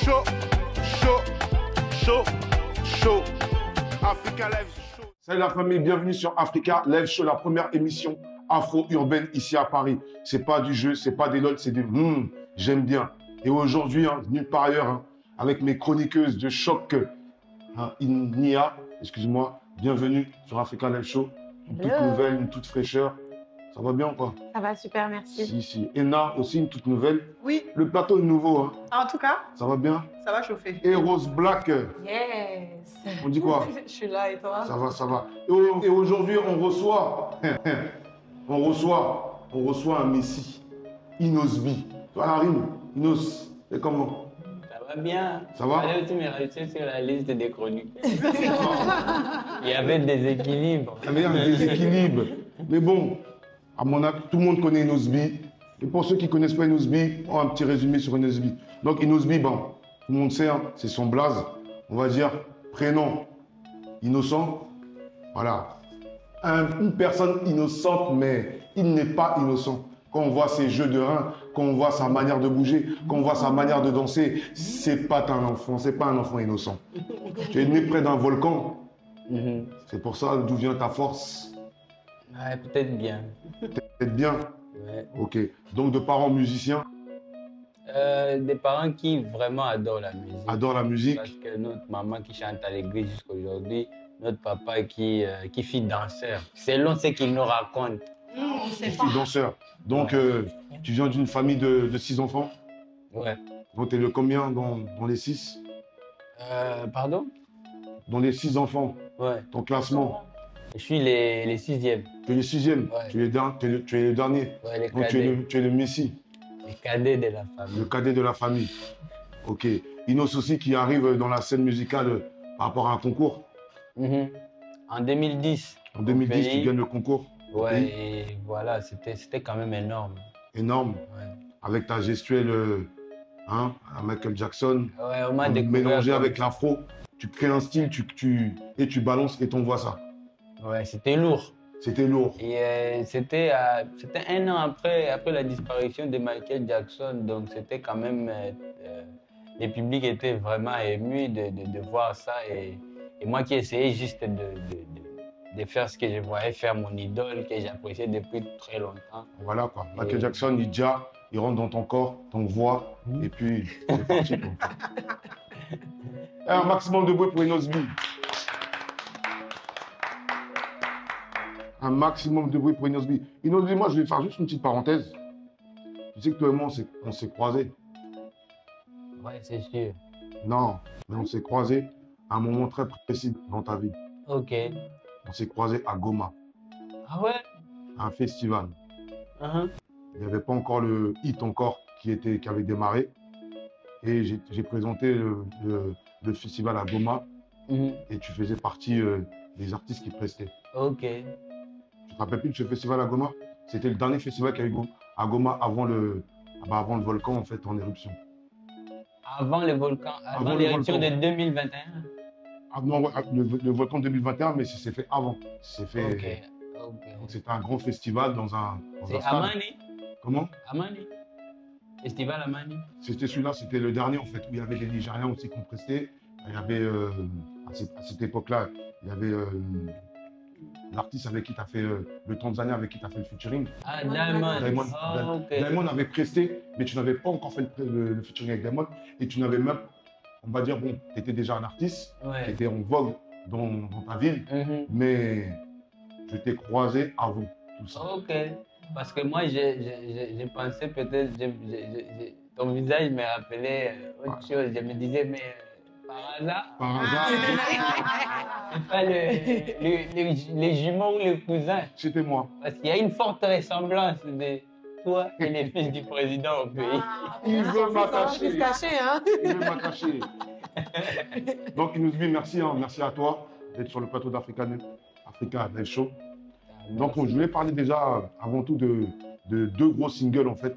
Chaud, chaud, chaud, chaud. Africa Live Show. Salut la famille, bienvenue sur Africa Live Show, la première émission afro-urbaine ici à Paris. C'est pas du jeu, c'est pas des lol, c'est du j'aime bien. Et aujourd'hui, nulle part ailleurs, avec mes chroniqueuses de choc, Nia, excuse-moi, bienvenue sur Africa Live Show. Une toute nouvelle, une toute fraîcheur. Ça va bien ou pas? Ça va super, merci. Si. Ena aussi, une toute nouvelle. Oui. Le plateau est nouveau. En tout cas, Ça va bien? ça va chauffer. Et Rose Black, Yes. on dit quoi? Je suis là et toi? Ça va. Et aujourd'hui, on reçoit un Messi, Inosbi. Tu vois la rime? Inos, c'est comment? Ça va bien. Ça va? Allez aussi me rajouter sur la liste des chroniques. Il y avait des équilibres. Il y avait un déséquilibre. Mais bon, à mon avis, tout le monde connaît Inosbi. Et pour ceux qui ne connaissent pas Inosbi, un petit résumé sur Inosbi. Donc Inosbi, bon, tout le monde sait, c'est son blaze. On va dire prénom innocent. Voilà. Une personne innocente, mais il n'est pas innocent. Quand on voit ses jeux de reins, quand on voit sa manière de bouger, quand on voit sa manière de danser, c'est pas un enfant, c'est pas un enfant innocent. Tu es né près d'un volcan. C'est pour ça d'où vient ta force. Ouais, peut-être bien. Peut-être bien. Ouais. Ok. Donc de parents musiciens, Des parents qui vraiment adorent la musique. adorent la musique. Parce que notre maman qui chante à l'église jusqu'à aujourd'hui, notre papa qui fit danseur. Selon ce qu'il nous raconte. On sait Je pas. suis danseur. Donc tu viens d'une famille de 6 enfants. Ouais. Donc tu es le combien dans les 6? Pardon? Dans les 6 enfants, Ouais. ton classement. Je suis les sixièmes. Tu es le 6e. Ouais. Tu es le dernier. Ouais, les Donc cadets. tu es le Messi, Les cadets de la le famille. cadet de la famille. Ok. Inos aussi qui arrive dans la scène musicale par rapport à un concours. En 2010. En 2010, au tu pays. gagnes le concours. Ouais, pays. et voilà, c'était quand même énorme. Énorme. Ouais. Avec ta gestuelle à Michael Jackson. Ouais, on m'a découvert. Mélangé comme- avec l'afro. Tu crées un style et tu balances et t'envoies ça. Ouais, c'était lourd. C'était lourd. Et c'était un an après la disparition de Michael Jackson, donc c'était quand même. Les publics étaient vraiment émus de voir ça. Et moi qui essayais juste de faire ce que je voyais faire mon idole, que j'appréciais depuis très longtemps. Voilà quoi. Michael Jackson, il rentre dans ton corps, t'envoie, et puis c'est parti. Quoi. Un maximum de bruit pour Inosbi. Un maximum de bruit pour Inosbi. Inosbi, moi je vais faire juste une petite parenthèse. Tu sais que toi et moi, on s'est croisés. Ouais, c'est sûr. Non, mais on s'est croisés à un moment très précis dans ta vie. Ok. On s'est croisés à Goma, Ah ouais? à un festival. Uh-huh. Il n'y avait pas encore le hit qui avait démarré. Et j'ai présenté le festival à Goma Mhm. et tu faisais partie des artistes qui prestaient. Ok. Tu te rappelles plus de ce festival à Goma? C'était le dernier festival qu'il y a eu à Goma avant le volcan en fait en éruption. Avant le volcan, Avant avant le l'éruption de volcan. 2021. Ah, non, ouais, le volcan 2021, mais c'est fait avant. C'est fait. Ok. Donc Ok. c'était un grand festival dans un C'est stade. Amani? Comment? Amani? Festival Amani? C'était celui-là, c'était le dernier en fait, où il y avait des Nigériens aussi qui ont presté. Il y avait, à cette époque-là, il y avait l'artiste avec qui tu as fait, le Tanzanien avec qui tu as fait le featuring. Ah, Diamond. Diamond, Ah, ok. Diamond avait presté, mais tu n'avais pas encore fait le featuring avec Diamond. Et tu n'avais même, on va dire, bon, tu étais déjà un artiste, tu Ouais. étais en vogue dans ta ville, Mhm. mais je t'ai croisé avant tout ça. Ok. Parce que moi, j'ai pensé peut-être, ton visage me rappelait autre chose. Je me disais, mais par hasard, Par hasard, c'est pas les jumeaux ou les cousins. c'était moi. Parce qu'il y a une forte ressemblance de toi et les fils du président au pays. Il veut m'attacher. Se cacher, hein? Il veut m'attacher. Donc, il nous dit merci, merci à toi d'être sur le plateau d'Africa Live Show. Donc, je voulais parler déjà avant tout de deux gros singles en fait,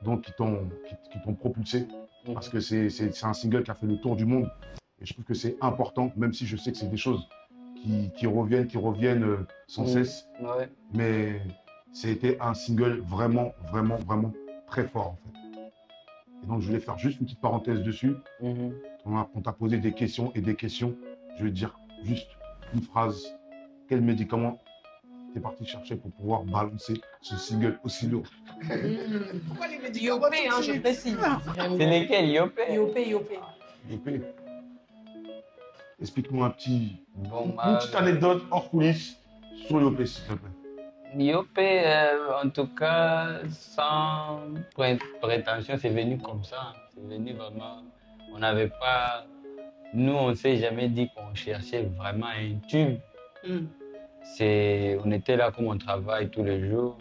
donc qui t'ont propulsé, parce que c'est un single qui a fait le tour du monde. Et je trouve que c'est important, même si je sais que c'est des choses qui reviennent sans cesse. Ouais. Mais c'était un single vraiment, vraiment, vraiment très fort en fait. Et donc, je voulais faire juste une petite parenthèse dessus. On t'a posé des questions et des questions. Je vais te dire juste une phrase. Quel médicament t'es parti chercher pour pouvoir balancer ce single aussi lourd? Pourquoi les médicaments IOP, hein, je précise. C'est lesquels, Yopé? IOP, IOP. Épée. Explique-moi Bon, une petite anecdote hors coulisses sur l'OP, s'il te plaît. Yopé, en tout cas, sans prétention, c'est venu comme ça. C'est venu vraiment. On n'avait pas. Nous, on ne s'est jamais dit qu'on cherchait vraiment un tube. On était là comme on travaille tous les jours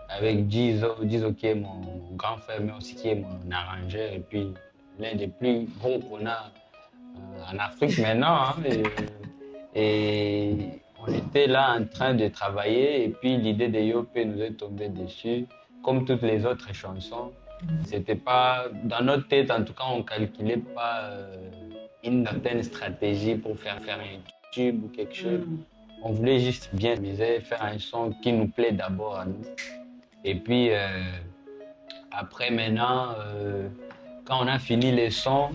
avec Jizo qui est mon grand frère, mais aussi qui est mon arrangeur, et puis l'un des plus gros qu'on a en Afrique maintenant. Hein, et on était là en train de travailler, et puis l'idée de Yopé nous est tombée dessus, comme toutes les autres chansons. C'était pas, dans notre tête en tout cas, on ne calculait pas une certaine stratégie pour faire un tube ou quelque chose. On voulait juste bien miser, faire un son qui nous plaît d'abord à nous. Et puis après maintenant, quand on a fini les sons,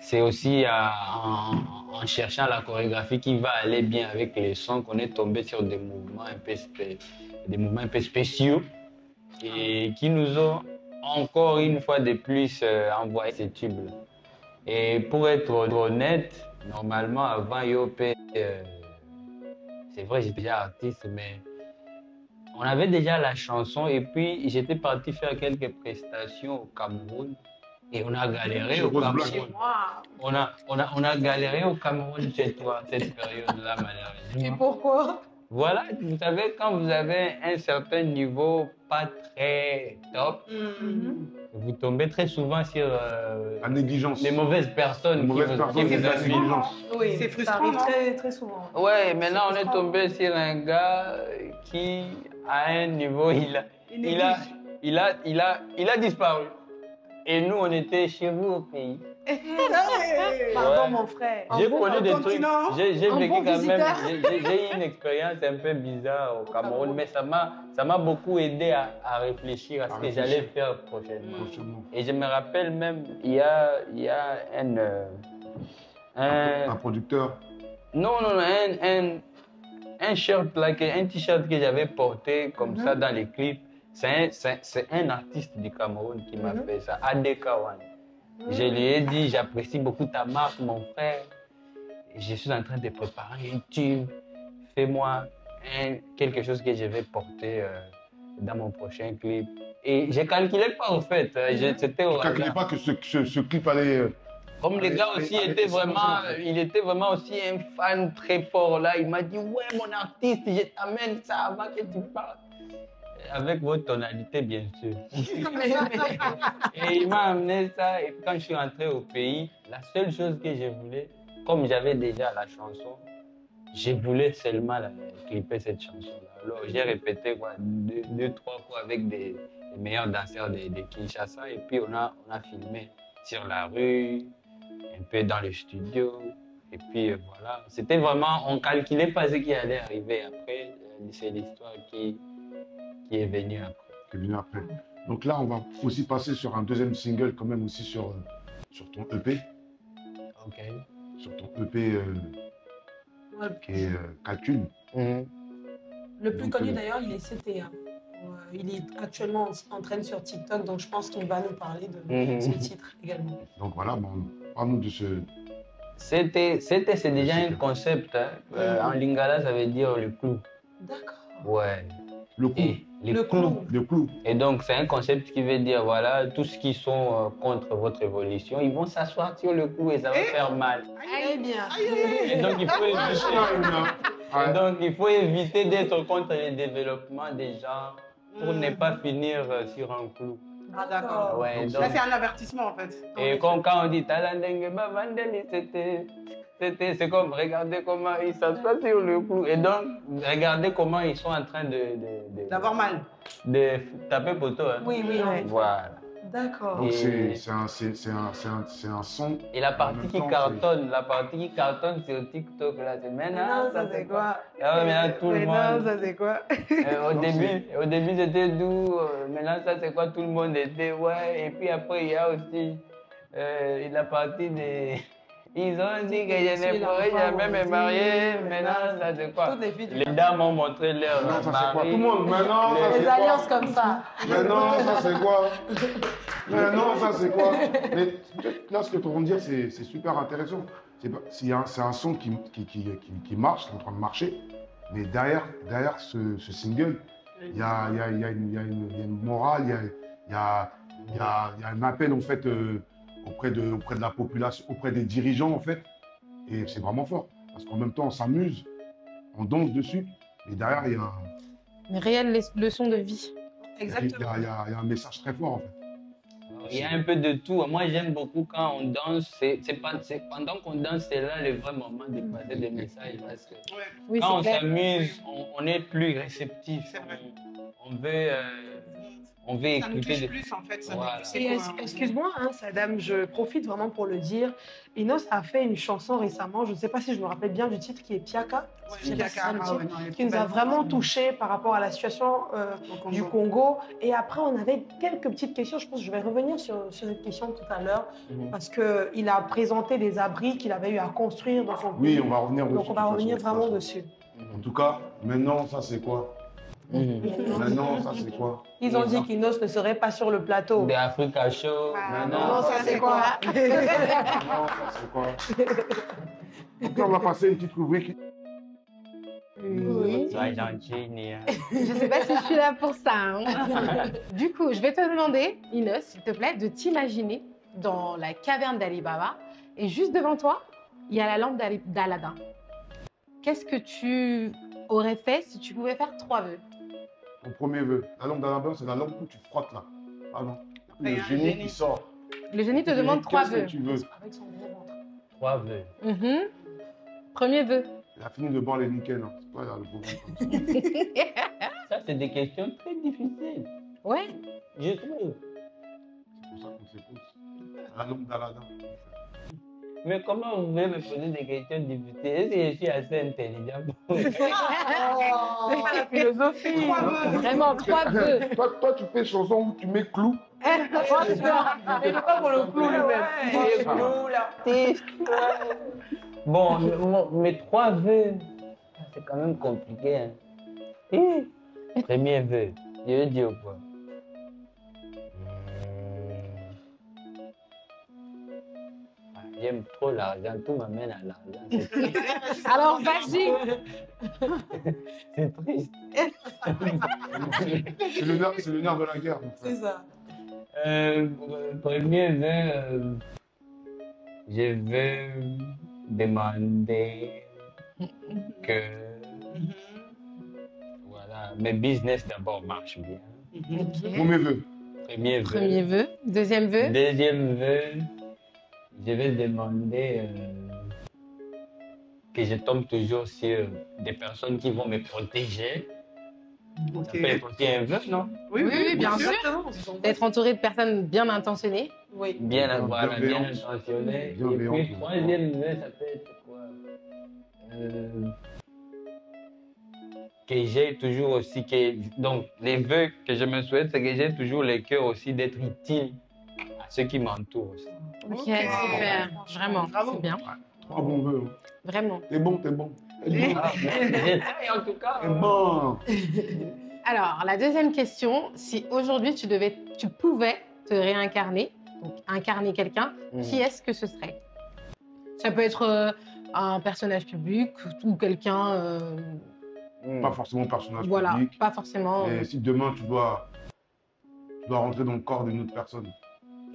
c'est aussi en cherchant la chorégraphie qui va aller bien avec les sons qu'on est tombé sur des mouvements un peu spéciaux et qui nous ont encore une fois de plus envoyé ces tubes-là. Et pour être honnête, normalement avant Yopé, c'est vrai j'étais déjà artiste, mais on avait déjà la chanson et puis j'étais parti faire quelques prestations au Cameroun. Et on a galéré au Cameroun. On a galéré au Cameroun chez toi, cette période-là, malheureusement. Et pourquoi? Voilà, vous savez, quand vous avez un certain niveau pas très top, vous tombez très souvent sur La négligence. les mauvaises personnes qui vous abusent. Oui, C'est ça frustrant, arrive non? très, très souvent. Ouais, maintenant on est tombé sur un gars qui, à un niveau, il a disparu. Et nous, on était chez vous au pays. Pardon, Ouais. mon frère. J'ai connu des trucs. continent. J'ai vécu bon quand même. visiteur. J'ai eu une expérience un peu bizarre au Cameroun, mais ça m'a beaucoup aidé à réfléchir à ce que j'allais faire prochainement. Franchement. Et je me rappelle même, il y a Un producteur. non, un shirt là, un t-shirt que j'avais porté comme ça dans les clips. C'est un artiste du Cameroun qui m'a fait ça, Adekawan. Je lui ai dit, j'apprécie beaucoup ta marque, mon frère. Je suis en train de préparer un tube. Fais-moi quelque chose que je vais porter dans mon prochain clip. Et je ne calculais pas en fait. C'était au Je ne calculais pas que ce clip allait. Comme les gars aussi il était vraiment aussi un fan très fort là. Il m'a dit, ouais, mon artiste, je t'amène ça avant que tu parles. Avec votre tonalité, bien sûr. Et il m'a amené ça. Et quand je suis rentré au pays, la seule chose que je voulais, comme j'avais déjà la chanson, je voulais seulement clipper cette chanson-là. Alors j'ai répété quoi, deux, trois fois avec les meilleurs danseurs de Kinshasa. Et puis on a filmé sur la rue, un peu dans le studio. Et puis voilà. C'était vraiment, on ne calculait pas ce qui allait arriver après. C'est l'histoire qui est venu après. Qui est venu après. Donc là, on va aussi passer sur un deuxième single, quand même aussi sur ton EP. Ok. Sur ton EP qui est Calcul. Le plus Donc, connu d'ailleurs, il est CTA. Il est actuellement en train sur TikTok, donc je pense qu'il va nous parler de ce titre également. Donc voilà, bon, parle-nous de ce. C'est déjà un concept. Hein. En lingala, ça veut dire le clou. D'accord. Ouais. Le clou. Et les Le clous. clou. Le clou. Et donc, c'est un concept qui veut dire, voilà, tous ceux qui sont contre votre évolution, ils vont s'asseoir sur le clou et ça va faire mal. Eh bien. Et donc, il faut éviter, et donc, il faut éviter d'être contre le développement des gens pour ne pas finir sur un clou. Ah, d'accord. Ouais, Donc, donc, Là, c'est un avertissement, en fait. et quand on dit Talandenge Bavandeli, c'est comme regardez comment ils s'assoient sur le clou. Et donc, regardez comment ils sont en train D'avoir mal. de taper poteau. Hein. Oui, oui, oui. Voilà. D'accord. Donc Et- c'est un son. Et la En partie même qui temps, cartonne, la partie qui cartonne sur TikTok, là, c'est maintenant, ça c'est quoi? Ah ouais, maintenant tout le Maintenant, monde. ça c'est quoi? Au Donc, début c'était doux, maintenant ça c'est quoi? Tout le monde était, ouais. Et puis après, il y a aussi la partie des. Ils ont dit que je ne pourrais jamais me marier, maintenant ça c'est quoi? Toutes les filles du Les dames ont montré leur Maintenant, ça c'est quoi? mari. Tout le monde, maintenant, ça c'est Les quoi? alliances comme ça. Maintenant, ça c'est quoi? Maintenant, ça c'est quoi? Mais là, ce que tu es en train de dire, c'est super intéressant. C'est un son qui marche, qui est en train de marcher, mais derrière ce single, il y a une morale, il y a un appel en fait auprès de la population, auprès des dirigeants en fait, et c'est vraiment fort. Parce qu'en même temps, on s'amuse, on danse dessus, et derrière, il y a un, Une réelle leçon de vie. Exactement. il y a un message très fort en fait. Il y a un peu de tout. Moi, j'aime beaucoup quand on danse. C'est pendant qu'on danse, c'est là le vrai moment de passer des messages. Parce que Ouais. Oui, quand on c'est clair. s'amuse, on est plus réceptif. C'est vrai. On veut Ça nous écouter. touche plus en fait. Ça nous Voilà. touche, c'est Et quoi, hein. excuse-moi, hein, Sadam, je profite vraiment pour le dire. Inos a fait une chanson récemment, je ne sais pas si je me rappelle bien du titre, qui est Piaka. Ouais, Je sais pas si c'est le ah titre, ouais, non, elle est qui nous trop a belle. vraiment touché par rapport à la situation Au du Congo. Et après, on avait quelques petites questions. Je pense que je vais revenir sur cette question tout à l'heure, Mhm. parce qu'il a présenté des abris qu'il avait eu à construire dans son pays. Oui, on va revenir dessus. Donc, on va de toute revenir façon, de vraiment toute façon. dessus. En tout cas, maintenant, ça c'est quoi? Mhm. Maintenant, ça c'est quoi? Ils ont dit qu'Inos ne serait pas sur le plateau. Des Africa Show. Ah, Maintenant, Non, ça c'est quoi? Non, ça c'est quoi? Donc là, on va passer une petite rubrique. Oui. sois gentil, Nia. Je sais pas si je suis là pour ça. hein. Du coup, je vais te demander, Inos, s'il te plaît, de t'imaginer dans la caverne d'Ali Baba et juste devant toi, il y a la lampe d'Aladin. Qu'est-ce que tu aurais fait si tu pouvais faire 3 vœux? Mon premier vœu. La lampe d'Alabama, c'est la lampe où tu frottes là. Ah non. Il y Le a un génie, génie. il sort. Le génie te Il dit, demande 3 qu'est-ce que vœux. tu veux? Avec son gros ventre. 3 vœux. Mhm. Premier vœu. Il a fini de boire les nickel. Hein. C'est pas là, le beau ventre comme ça. Ça, c'est des questions très difficiles. Ouais. Je trouve. C'est pour ça qu'on s'écoute. La lampe d'Aladin. Mais comment vous pouvez me poser des questions difficiles? Est-ce que je suis assez intelligent pour Oh, la philosophie. Trois vœux. Vraiment, 3 vœux. Toi, tu fais chanson où tu mets clou. Il n'est pas pour le clou lui-même. Ouais. Le clou, l'artiste. Bon, mes 3 vœux, c'est quand même compliqué. Hein. Premier vœu, je veux dire quoi? J'aime trop l'argent, tout m'amène à l'argent. C'est triste. Alors, vas-y. C'est triste. C'est le nerf de la guerre. mon frère. C'est ça. Premier vœu, je veux demander que voilà, mes business d'abord marchent bien. Ok. Premier vœu. Premier vœu. Premier vœu. Deuxième vœu. Deuxième vœu, je vais demander que je tombe toujours sur des personnes qui vont me protéger. Ok. Ça peut être aussi un vœu, non? Oui, bien sûr. D'être entouré de personnes bien intentionnées. Oui. Bien, voilà, bien Bienveillante. intentionné. Et Bienveillante. puis, troisième vœu, ça peut être quoi? Que j'ai toujours aussi, donc les vœux que je me souhaite, c'est que j'ai toujours le cœur aussi d'être utile à ceux qui m'entourent aussi. Ok, Ok. super. Vraiment, Bravo. c'est bien. 3 bons vœux. hein. Vraiment. T'es bon, t'es bon. T'es bon. J'essaie en tout cas. T'es bon. Alors, la deuxième question, si aujourd'hui tu pouvais te réincarner, donc incarner quelqu'un, qui est-ce que ce serait? Ça peut être un personnage public ou quelqu'un, Pas forcément personnage voilà, public. pas forcément. Et si demain tu dois rentrer dans le corps d'une autre personne.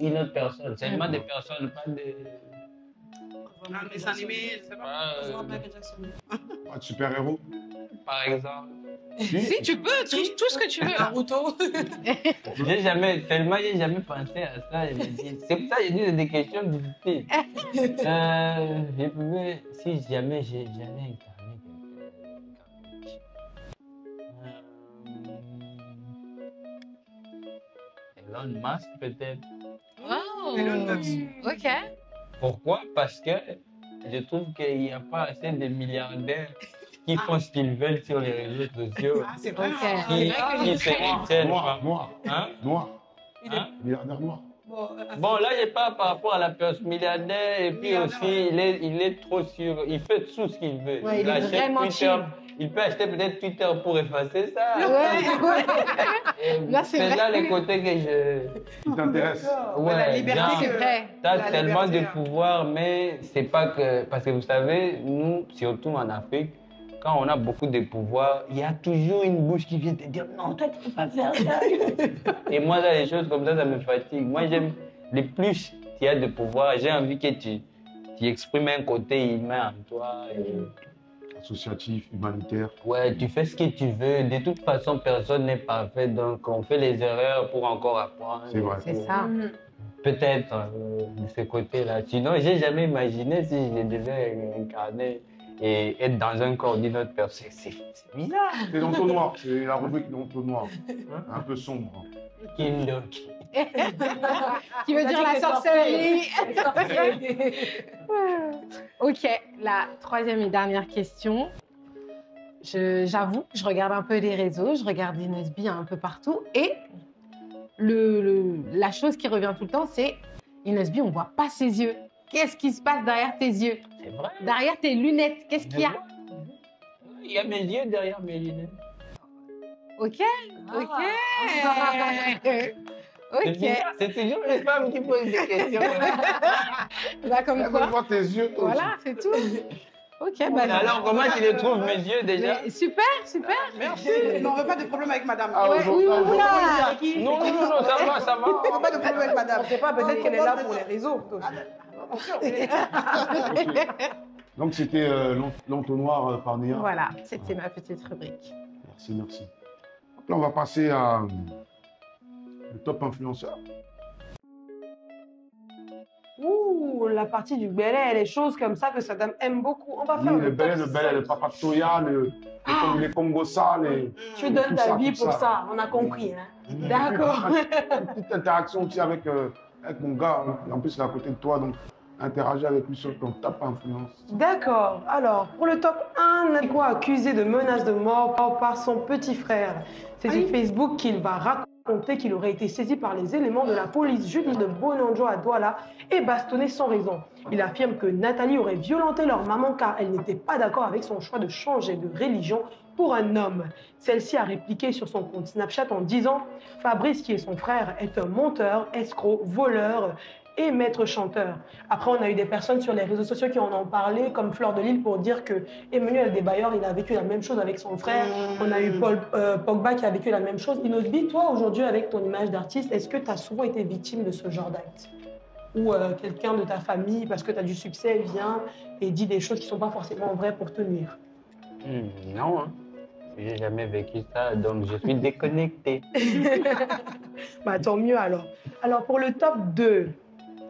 Une autre personne, seulement des personnes, pas de. Un dessin animé, je sais pas. pas, Pas de super-héros. par exemple. Si, tu peux, tout ce que tu veux. Naruto. J'ai jamais pensé à ça. Je me dis, c'est pour ça que j'ai dit c'est des questions difficiles. Je pouvais, si jamais j'allais incarner quelqu'un. Elon Musk, peut-être. Oh. Elon Musk. Ok. Pourquoi? Parce que je trouve qu'il n'y a pas assez de milliardaires qui font ce qu'ils veulent sur les réseaux sociaux. Ah, c'est vrai. Ok. Qui, Ah, qui se retiennent Noir, pas. noir, Hein? noir. Hein? Milliardaire noir. Bon, là, je parle par rapport à la personne milliardaire et puis Milliardaire, aussi, il est trop sûr, il fait tout ce qu'il veut. Ouais, il est achète vraiment Twitter, chill. il peut acheter peut-être Twitter pour effacer ça. Ouais. Et Là, c'est c'est vrai. là les côtés que je... Qui t'intéresse. Ouais, la liberté. genre, C'est vrai. t'as La tellement de liberté, hein. pouvoir, mais c'est pas que... Parce que vous savez, nous, surtout en Afrique, quand on a beaucoup de pouvoir, il y a toujours une bouche qui vient te dire « Non, toi, tu peux pas faire ça. » Et moi, là, les choses comme ça me fatigue. Moi, j'aime... Le plus tu as de pouvoir, j'ai envie que tu exprimes un côté humain en toi. Et, Associatif, humanitaire. ouais, tu fais ce que tu veux. De toute façon, personne n'est parfait, donc on fait les erreurs pour encore apprendre. C'est vrai. C'est ça. Peut-être de ce côté-là. Sinon, j'ai jamais imaginé si je devais incarner et être dans un corps d'une autre personne. C'est bizarre. C'est l'entonnoir, c'est la rubrique l'entonnoir. Un peu sombre. Kindoki. Qui veut dire la sorcellerie. Ok, la troisième et dernière question. J'avoue, je regarde un peu les réseaux, je regarde Inosbi un peu partout et la chose qui revient tout le temps, c'est Inosbi, on voit pas ses yeux. Qu'est-ce qui se passe derrière tes yeux? C'est vrai. Derrière tes lunettes, qu'est-ce qu'il y a? Il y a mes yeux derrière mes lunettes. Ok, ok. C'est Ok. bizarre, c'est toujours les femmes qui posent des questions. Bah, comme Elle veut quoi. voir tes yeux, toi aussi. Voilà, c'est tout. Ok, bah. Alors, comment tu les trouves, mes yeux, déjà? Mais super, super. Merci. Mais on veut pas de problème avec madame. Ah, Ouais, oui, aujourd'hui, oula. Non, non, non, ça va, ça va. On veut pas de problème avec madame. On sait pas, peut-être qu'elle est là pour les réseaux. Donc c'était l'entonnoir par Néa. Voilà, c'était ma petite rubrique. Merci, merci. Donc là, on va passer à le top influenceur. Ouh, la partie du Belay, les choses comme ça que Saddam aime beaucoup. On va faire Oui, le top Belay, le 5. Papa Toya, les Congosa, les... Tu donnes tout ta ça, vie tout pour ça. ça, on a compris. Hein. D'accord. Une petite interaction aussi avec mon gars. En plus, il est à côté de toi, donc interagis avec lui sur ton top influence. D'accord. Alors, pour le top 1, Neko accusé de menaces de mort par son petit frère. C'est sur Facebook qu'il va raconter qu'il aurait été saisi par les éléments de la police jeudi de Bonanjo à Douala et bastonné sans raison. Il affirme que Nathalie aurait violenté leur maman car elle n'était pas d'accord avec son choix de changer de religion pour un homme. Celle-ci a répliqué sur son compte Snapchat en disant « Fabrice, qui est son frère, est un menteur, escroc, voleur et maître chanteur. » Après, on a eu des personnes sur les réseaux sociaux qui en ont parlé, comme Fleur de Lille, pour dire que Emmanuel Desbailleurs, il a vécu la même chose avec son frère. On a eu Paul Pogba qui a vécu la même chose. Inosbi, toi, aujourd'hui, avec ton image d'artiste, est-ce que tu as souvent été victime de ce genre d'acte? Ou quelqu'un de ta famille, parce que tu as du succès, vient et dit des choses qui ne sont pas forcément vraies pour te nuire? Non, hein. J'ai jamais vécu ça, donc je suis déconnecté. Bah, tant mieux alors. Alors, pour le top 2,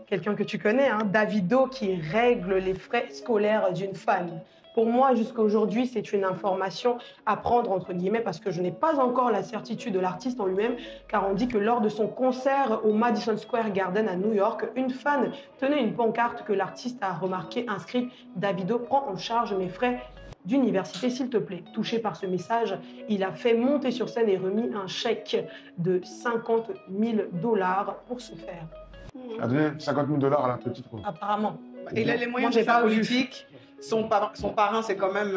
quelqu'un que tu connais, hein, Davido, qui règle les frais scolaires d'une fan. Pour moi, jusqu'à aujourd'hui, c'est une information à prendre entre guillemets parce que je n'ai pas encore la certitude de l'artiste en lui-même, car on dit que lors de son concert au Madison Square Garden à New York, une fan tenait une pancarte que l'artiste a remarqué inscrite « Davido prend en charge mes frais d'université, s'il te plaît ». Touché par ce message, il a fait monter sur scène et remis un chèque de 50 000 $ pour ce faire. Il a donné 50 000 $ à la petite. Quoi. Apparemment. Il a les moyens Moi, de j'ai sa pas vu. politique. Son parrain, c'est quand même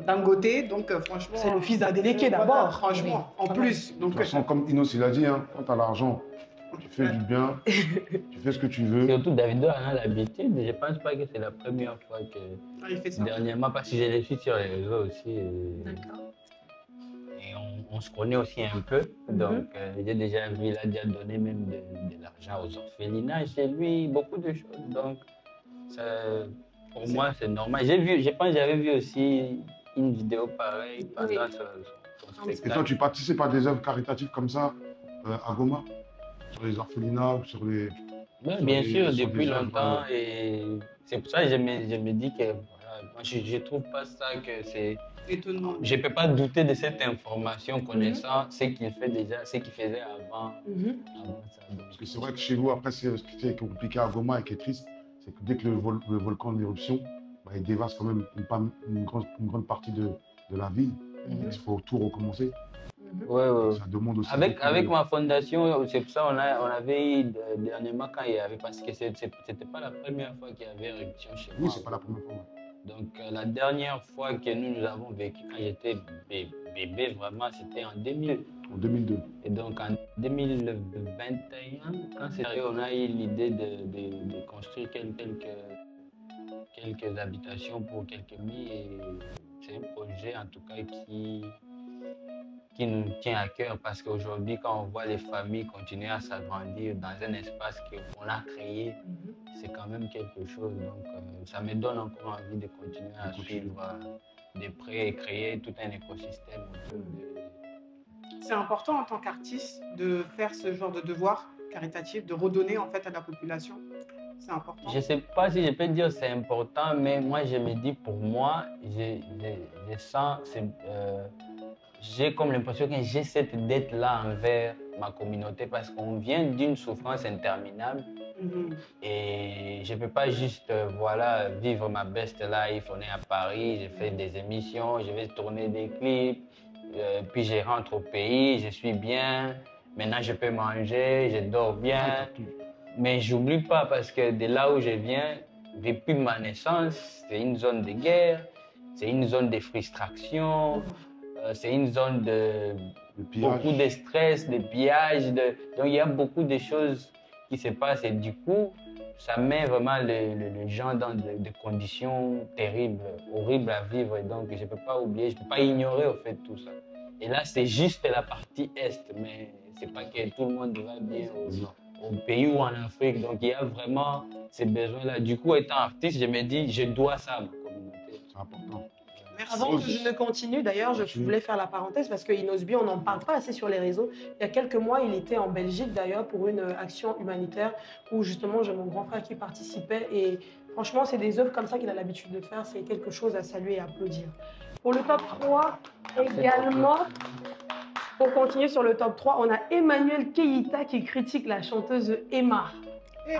Dangote, donc franchement... C'est le fils d'Adeleke voilà, d'abord. franchement, en Quand plus. De Donc, toute façon, comme Inos il a dit, hein, quand tu as l'argent, tu fais du bien, tu fais ce que tu veux. Surtout Davido a l'habitude, je pense pas que c'est la première fois que il fait ça. dernièrement, parce que je le suis sur les réseaux aussi. D'accord. Et on se connaît aussi un peu, donc j'ai déjà vu, il a déjà donné même de l'argent aux orphelinats chez lui, beaucoup de choses, donc ça, pour moi c'est normal. Je pense que j'avais vu aussi une vidéo pareille pendant son Et spectacle. toi, tu participes à des œuvres caritatives comme ça, à Goma, sur les orphelinats ou sur les... Oui, sur bien les- sûr, sur depuis des œuvres, longtemps, et c'est pour ça que je me dis que voilà, Moi, je trouve pas ça que c'est... Étonnant. Je ne peux pas douter de cette information connaissant ce qu'il fait déjà, ce qu'il faisait avant, avant ça. Donc, Parce que c'est vrai que chez vous, après, ce qui est compliqué à Goma et qui est triste, c'est que dès que le volcan en éruption, bah, il dévaste quand même une grande partie de la ville. Il faut tout recommencer. ouais. Ça demande aussi. Avec ma fondation, c'est pour ça qu'on avait eu dernièrement quand il y avait, parce que c'était pas la première fois qu'il y avait éruption chez moi. Oui, c'est pas la première fois. Donc la dernière fois que nous avons vécu, quand j'étais bébé, vraiment, c'était en 2000. En 2002. Et donc en 2021, quand c'est arrivé, on a eu l'idée de construire quelques habitations pour quelques milles. Et c'est un projet en tout cas qui nous tient à cœur parce qu'aujourd'hui, quand on voit les familles continuer à s'agrandir dans un espace qu'on a créé, c'est quand même quelque chose. Donc, ça me donne encore envie de continuer à suivre de près et créer tout un écosystème autour de... C'est important en tant qu'artiste de faire ce genre de devoir caritatif, de redonner en fait à la population. C'est important. Je ne sais pas si je peux dire c'est important, mais moi je me dis pour moi, je sens, j'ai comme l'impression que j'ai cette dette-là envers ma communauté parce qu'on vient d'une souffrance interminable et je ne peux pas juste voilà, vivre ma best life. On est à Paris, je fais des émissions, je vais tourner des clips, puis je rentre au pays, je suis bien, maintenant je peux manger, je dors bien. Mais j'oublie pas parce que de là où je viens, depuis ma naissance, c'est une zone de guerre, c'est une zone de frustration, c'est une zone de beaucoup de stress, de pillage. Donc il y a beaucoup de choses qui se passent et du coup, ça met vraiment les gens dans des conditions terribles, horribles à vivre. Et donc je ne peux pas oublier, je ne peux pas ignorer au fait tout ça. Et là, c'est juste la partie Est, mais ce n'est pas que tout le monde va bien au pays ou en Afrique. Donc, il y a vraiment ces besoins-là. Du coup, étant artiste, je me dis, je dois ça à ma communauté. C'est important. Merci. Avant que je ne continue, d'ailleurs, je voulais faire la parenthèse parce que Inosbi, on n'en parle pas assez sur les réseaux. Il y a quelques mois, il était en Belgique d'ailleurs pour une action humanitaire où justement j'ai mon grand frère qui participait et franchement, c'est des œuvres comme ça qu'il a l'habitude de faire. C'est quelque chose à saluer et à applaudir. Pour le top 3, également, pour continuer sur le top 3, on a Emmanuel Keïta qui critique la chanteuse Emma.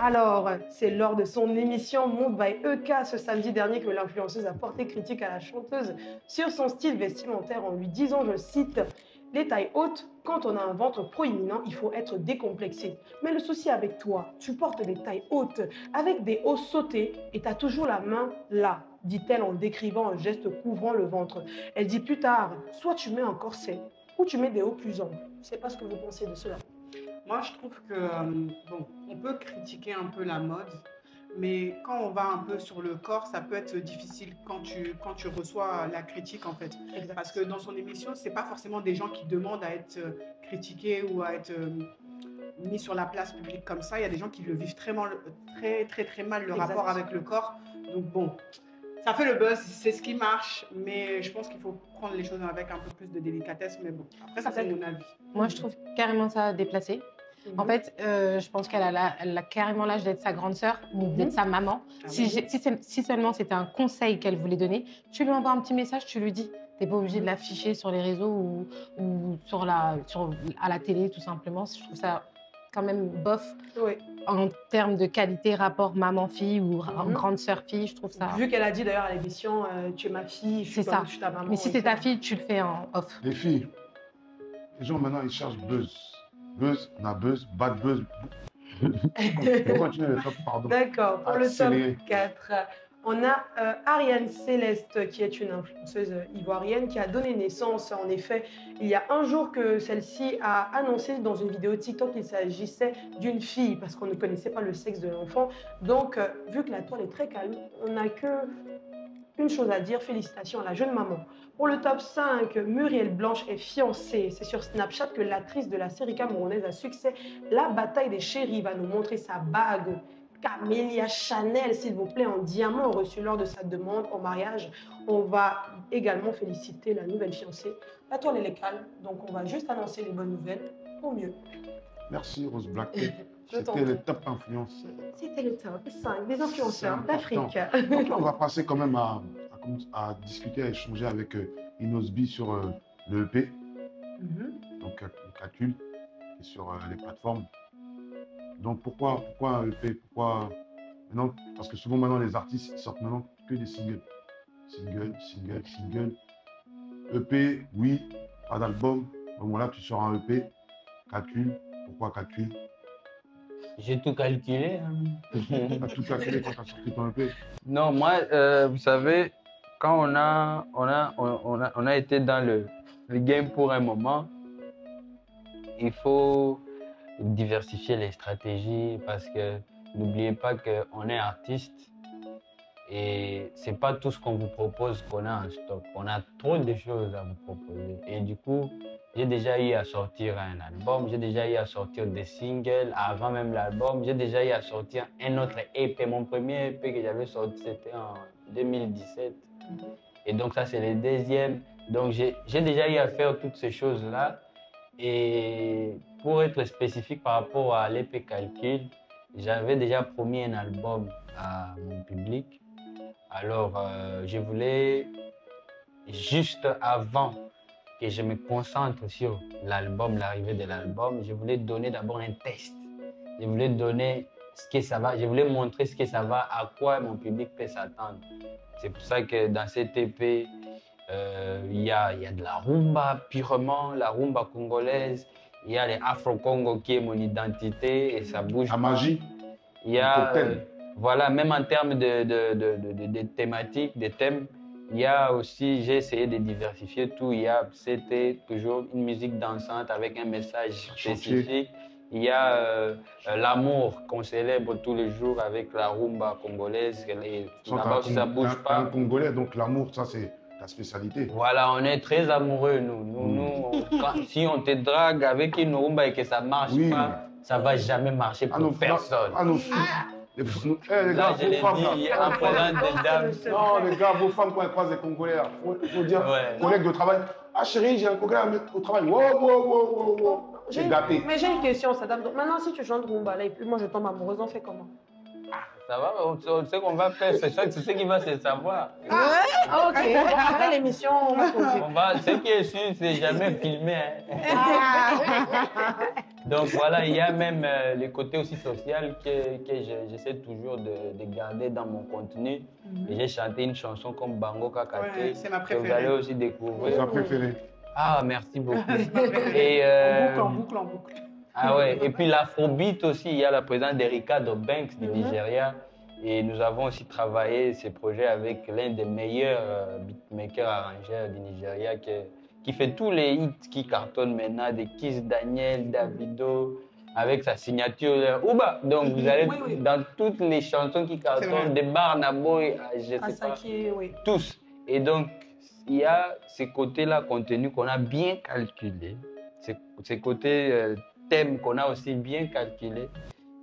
Alors, c'est lors de son émission Monde by EK ce samedi dernier que l'influenceuse a porté critique à la chanteuse sur son style vestimentaire en lui disant, je cite, « Les tailles hautes, quand on a un ventre proéminent, il faut être décomplexé. Mais le souci avec toi, tu portes des tailles hautes avec des hauts sautés et tu as toujours la main là, dit-elle en décrivant un geste couvrant le ventre. Elle dit plus tard, soit tu mets un corset ou tu mets des hauts plus amples. Je ne sais pas ce que vous pensez de cela. Moi, je trouve que, bon, on peut critiquer un peu la mode, mais quand on va un peu sur le corps, ça peut être difficile quand tu reçois la critique, en fait. Exact. Parce que dans son émission, ce n'est pas forcément des gens qui demandent à être critiqués ou à être mis sur la place publique comme ça. Il y a des gens qui le vivent très mal le Exact. rapport avec le corps. Donc bon, ça fait le buzz, c'est ce qui marche, mais je pense qu'il faut prendre les choses avec un peu plus de délicatesse. Mais bon, après ça c'est mon avis. Moi, je trouve carrément ça déplacé. En fait, je pense qu'elle a carrément l'âge d'être sa grande sœur ou d'être sa maman. Si seulement c'était un conseil qu'elle voulait donner, tu lui envoies un petit message, tu lui dis. Tu n'es pas obligé de l'afficher sur les réseaux ou à la télé, tout simplement. Je trouve ça quand même bof en termes de qualité, rapport maman-fille ou grande sœur-fille. Je trouve ça... Vu qu'elle a dit d'ailleurs à l'émission, tu es ma fille, je suis ta maman. Mais si c'est ta fille, tu le fais en off. Les filles, les gens maintenant ils cherchent buzz. Buzz, on a buzz, bad buzz. Pardon. D'accord, pour le Accéléré. top 4, on a Ariane Céleste, qui est une influenceuse ivoirienne, qui a donné naissance, en effet, il y a un jour que celle-ci a annoncé dans une vidéo TikTok qu'il s'agissait d'une fille, parce qu'on ne connaissait pas le sexe de l'enfant. Donc, vu que la toile est très calme, on n'a qu'une chose à dire, félicitations à la jeune maman. Pour le top 5, Muriel Blanche est fiancée. C'est sur Snapchat que l'actrice de la série camerounaise à succès La Bataille des Chéris va nous montrer sa bague. Camélia Chanel, s'il vous plaît, en diamant reçu lors de sa demande en mariage. On va également féliciter la nouvelle fiancée. La toile, elle est calme, donc on va juste annoncer les bonnes nouvelles au mieux. Merci Rose Black. Je t'en C'était le prie. top influenceur. C'était le top 5 des influenceurs C'est important. d'Afrique. Donc là, on va passer quand même à à discuter, à échanger avec Inosbi sur le EP, donc le calcul, et sur les plateformes. Donc pourquoi un EP? Pourquoi maintenant? Parce que souvent maintenant les artistes ils sortent maintenant que des singles. Single. EP, oui, pas d'album. Donc voilà, tu sors un EP, calcul. Pourquoi calcul? J'ai tout calculé. Hein. Tu as tout calculé quand tu as sorti ton EP. Non, moi, vous savez, quand on a été dans le game pour un moment, il faut diversifier les stratégies parce que n'oubliez pas qu'on est artiste et c'est pas tout ce qu'on vous propose qu'on a en stock. On a trop de choses à vous proposer. Et du coup, j'ai déjà eu à sortir un album, j'ai déjà eu à sortir des singles avant même l'album, j'ai déjà eu à sortir un autre EP. Mon premier EP que j'avais sorti, c'était en 2017. Et donc ça, c'est le deuxième. Donc j'ai déjà eu à faire toutes ces choses-là. Et pour être spécifique par rapport à l'EP Calcul, j'avais déjà promis un album à mon public. Alors, je voulais, juste avant que je me concentre sur l'album, l'arrivée de l'album, je voulais donner d'abord un test. Je voulais donner ce que ça va, je voulais montrer ce que ça va, à quoi mon public peut s'attendre. C'est pour ça que dans cet EP, il y a de la rumba purement, la rumba congolaise. Il y a les Afro-Congo qui est mon identité et ça bouge. La magie. Il y a, voilà, même en termes de thématiques, de thèmes, il y a aussi, j'ai essayé de diversifier tout. C'était toujours une musique dansante avec un message spécifique. Il y a l'amour qu'on célèbre tous les jours avec la rumba congolaise. Là-bas, ça ne bouge pas. Un Congolais, donc l'amour, ça c'est ta spécialité. Voilà, on est très amoureux, nous. Si on te drague avec une rumba et que ça ne marche pas, ça ne va jamais marcher pour personne. Les gars, je l'ai dit en présence des dames. Non, les gars, vos femmes, quand elles croisent des Congolais, il faut dire, collègues de travail, ah chérie, j'ai un Congolais à mettre au travail. Wow. J'ai gâté. Mais j'ai une question, Sadam. Donc maintenant, si tu chantes rumba, là, et puis moi je tombe amoureuse, on fait comment? Ça va, on sait qu'on va faire, c'est ce qui va se savoir. Ok, après l'émission, on va poser. Ce qui est sûr, c'est jamais filmé. Donc voilà, il y a même le côté aussi social que j'essaie toujours de garder dans mon contenu. Et j'ai chanté une chanson comme Bango Kakate, c'est ma que préférée. vous allez aussi découvrir. C'est ma préférée. Ah, merci beaucoup. Et, en boucle. Ah ouais, et puis l'afrobeat aussi, il y a la présence d'Ericado Banks du Nigeria. Et nous avons aussi travaillé ces projets avec l'un des meilleurs beatmakers arrangeurs du Nigeria qui fait tous les hits qui cartonnent maintenant, des Kiss Daniel, Davido, avec sa signature Ouba. Donc vous allez dans toutes les chansons qui cartonnent, des Burna Boy, je sais pas, tous. Et donc, il y a ces côtés-là contenus qu'on a bien calculés, ces côtés thèmes qu'on a aussi bien calculés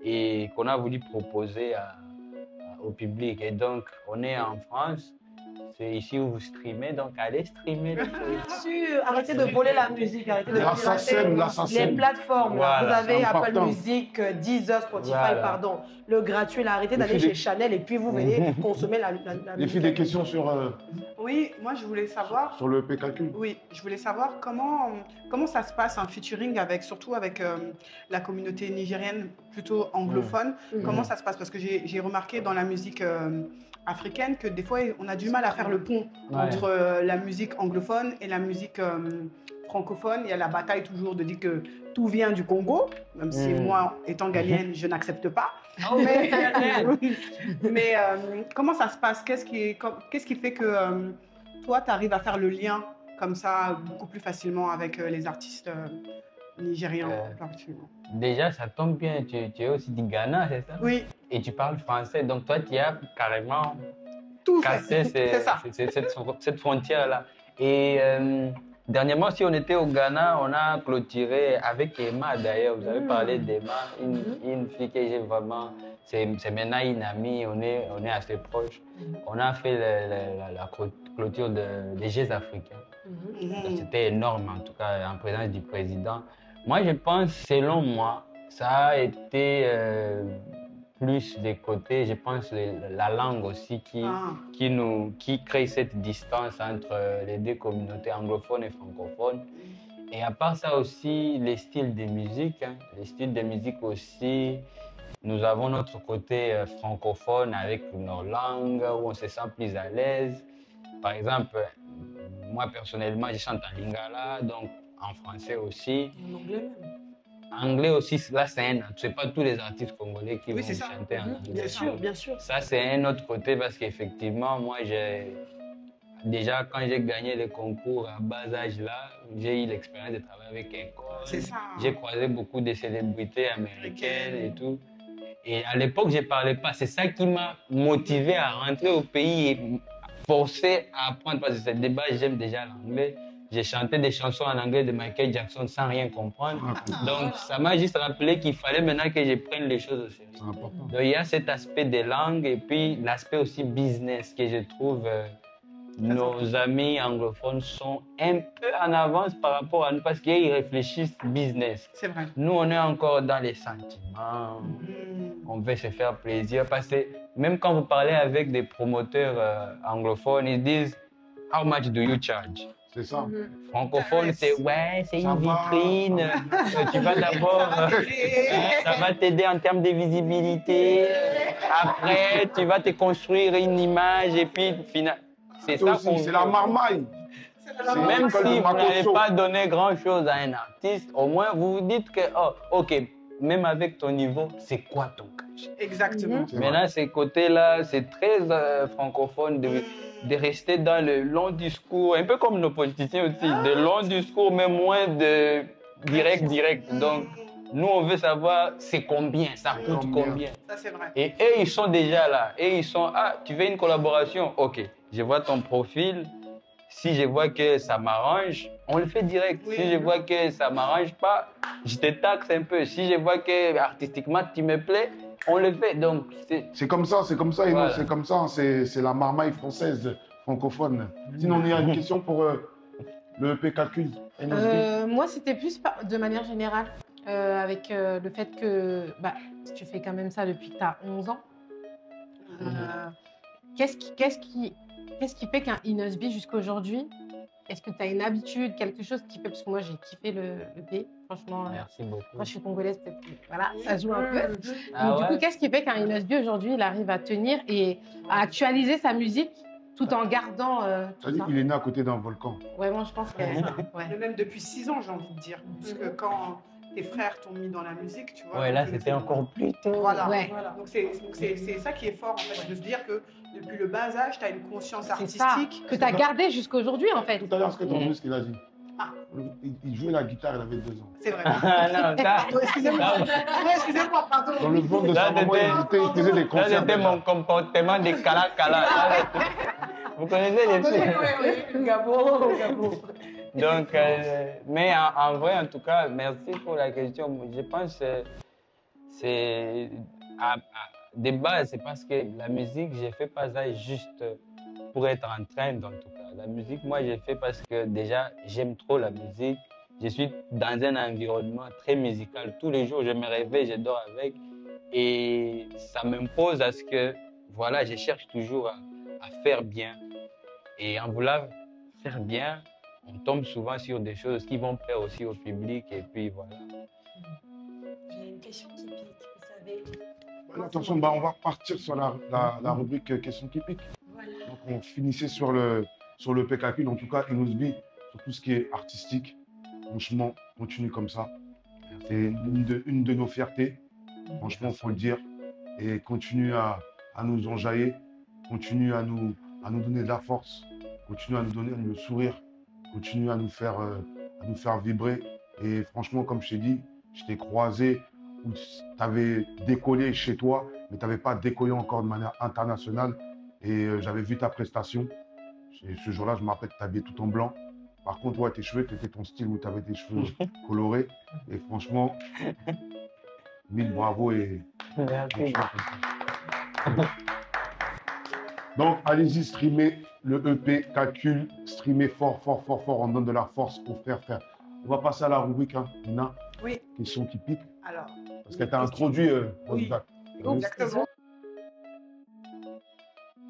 et qu'on a voulu proposer au public. Et donc, on est en France, c'est ici où vous streamez, donc allez streamer. Bien sûr, arrêtez de voler la musique, arrêtez de pirater les plateformes. Voilà, vous avez Apple important. Music, Deezer, Spotify, Voilà. le gratuit, là, arrêtez d'aller chez Chanel et puis vous venez consommer la Les musique. filles, des questions sur Oui, moi je voulais savoir. le EP calcul. Oui, je voulais savoir comment ça se passe un featuring surtout avec la communauté nigérienne plutôt anglophone. Comment ça se passe? Parce que j'ai remarqué dans la musique africaine que des fois on a du mal à faire le pont entre la musique anglophone et la musique francophone. Il y a la bataille toujours de dire que tout vient du Congo, même si moi, étant ghanéenne, je n'accepte pas. Mais comment ça se passe? Qu'est-ce qui fait que toi, tu arrives à faire le lien comme ça beaucoup plus facilement avec les artistes nigériens? Déjà, ça tombe bien, tu es aussi du Ghana, c'est ça? Oui. Et tu parles français, donc toi, tu as carrément Tout cassé cette frontière-là. Et dernièrement, si on était au Ghana, on a clôturé avec Emma d'ailleurs. Vous avez parlé d'Emma, une fille que j'ai vraiment. C'est maintenant une amie, on est assez proches. On a fait la clôture des Jeux africains. C'était énorme, en tout cas, en présence du président. Moi, je pense, selon moi, ça a été plus des côtés, je pense la langue aussi qui crée cette distance entre les deux communautés anglophones et francophones. Et à part ça aussi, les styles de musique, hein. Les styles de musique aussi, nous avons notre côté francophone avec nos langues où on se sent plus à l'aise. Par exemple, moi personnellement, je chante en lingala, donc en français aussi. En anglais même. Anglais aussi, là c'est un, c'est pas tous les artistes congolais qui vont chanter en anglais. Bien sûr, bien sûr. Ça c'est un autre côté parce qu'effectivement, moi déjà quand j'ai gagné les concours à bas âge là, j'ai eu l'expérience de travailler avec un corps. C'est ça. J'ai croisé beaucoup de célébrités américaines et tout. Et à l'époque, je ne parlais pas. C'est ça qui m'a motivé à rentrer au pays et forcer à apprendre. Parce que c'est débat, j'aime déjà l'anglais. J'ai chanté des chansons en anglais de Michael Jackson sans rien comprendre. Donc, ça m'a juste rappelé qu'il fallait maintenant que je prenne les choses au sérieux. C'est important. Donc, il y a cet aspect des langues et puis l'aspect aussi business que je trouve nos amis anglophones sont un peu en avance par rapport à nous parce qu'ils réfléchissent business. C'est vrai. Nous, on est encore dans les sentiments. On veut se faire plaisir parce que même quand vous parlez avec des promoteurs anglophones, ils disent « How much do you charge ?» C'est ça. Francophone, c'est « Ouais, c'est Ça une va. vitrine. Tu vas d'abord... ça va t'aider en termes de visibilité. Après, tu vas te construire une image et puis finalement... C'est ça qu'on C'est la marmaille. Même l'école si de vous n'avez Makosso. pas donné grand-chose à un artiste, au moins vous vous dites que, oh, ok, même avec ton niveau, c'est quoi ton cachet? Exactement. C'est vrai. Maintenant, ces côtés-là, c'est très francophone de rester dans le long discours, un peu comme nos politiciens aussi, de long discours, mais moins de direct. Donc, nous, on veut savoir c'est combien, ça coûte combien. Ça, c'est vrai. Et eux, ils sont déjà là. Et ils sont, ah, tu veux une collaboration? Ok, je vois ton profil. Si je vois que ça m'arrange, on le fait direct. Oui. Si je vois que ça m'arrange pas, je te taxe un peu. Si je vois que artistiquement tu me plais, on le fait. Donc, C'est comme ça, et Voilà. non, c'est comme ça, c'est la marmaille française, francophone. Sinon, il y a une question pour le EP Calcul. Moi, c'était plus de manière générale, avec le fait que tu fais quand même ça depuis que tu as 11 ans. Qu'est-ce qui fait qu'un Inosby jusqu'à aujourd'hui, est-ce que tu as une habitude, quelque chose qui fait, parce que moi j'ai kiffé le EP, franchement, merci beaucoup. moi je suis congolaise, peut-être que voilà, ça joue un peu. Ah Donc, du ouais? coup, qu'est-ce qui fait qu'un Inosby aujourd'hui, il arrive à tenir et à actualiser sa musique tout en gardant tout ça? Il est né à côté d'un volcan. Ouais, moi je pense que Mais ouais. même depuis 6 ans, j'ai envie de dire. Parce que quand tes frères t'ont mis dans la musique, tu vois. Ouais, là, donc, c'était encore plus tôt. Voilà. Ouais. Voilà. Donc, c'est ça qui est fort, en fait, de se dire que depuis le bas âge, tu as une conscience C'est ça, artistique. que tu as gardé jusqu'à aujourd'hui en fait. Tout à l'heure, est-ce que tu as entendu ce qu'il a dit? Ah. Il jouait la guitare, il avait 2 ans. C'est vrai. Ah, non, ça, Excusez-moi. Excusez-moi, pardon. Dans le ventre de Là, sa maman, c'était- il faisait des ça, concerts. c'était mon comportement de cala. Vous connaissez les films? Gabo. Donc, mais en vrai, en tout cas, merci pour la question. Je pense que c'est de base, c'est parce que la musique, je ne fais pas ça juste pour être en train, en tout cas. La musique, moi, je fais parce que déjà, j'aime trop la musique. Je suis dans un environnement très musical. Tous les jours, je me réveille, je dors avec. Et ça m'impose à ce que, voilà, je cherche toujours à faire bien. Et en voulant faire bien, on tombe souvent sur des choses qui vont plaire aussi au public. Et puis voilà. J'ai une question qui pique, vous savez. Attention, on va repartir sur la rubrique question qui pique. Voilà. Donc, on finissait sur le EP Calcul, en tout cas, Inosby, sur tout ce qui est artistique. Franchement, continue comme ça. C'est une de nos fiertés. Franchement, il faut le dire. Et continue à nous enjailler, continue à nous donner de la force, continue à nous donner le sourire, continue à nous faire vibrer. Et franchement, comme je t'ai dit, je t'ai croisé où tu avais décollé chez toi, mais tu n'avais pas décollé encore de manière internationale. Et j'avais vu ta prestation. Et ce jour-là, je me rappelle que tu habillé tout en blanc. Par contre, ouais, tes cheveux, c'était ton style où tu avais tes cheveux colorés. Et franchement, mille bravo et Merci. donc, allez-y, streamer le EP Calcul, streamer fort, on donne de la force pour faire. On va passer à la rubrique, hein, Nina. Oui. Question qui pique, Alors, parce qu'elle t'a introduit Oui. Rosda. Exactement.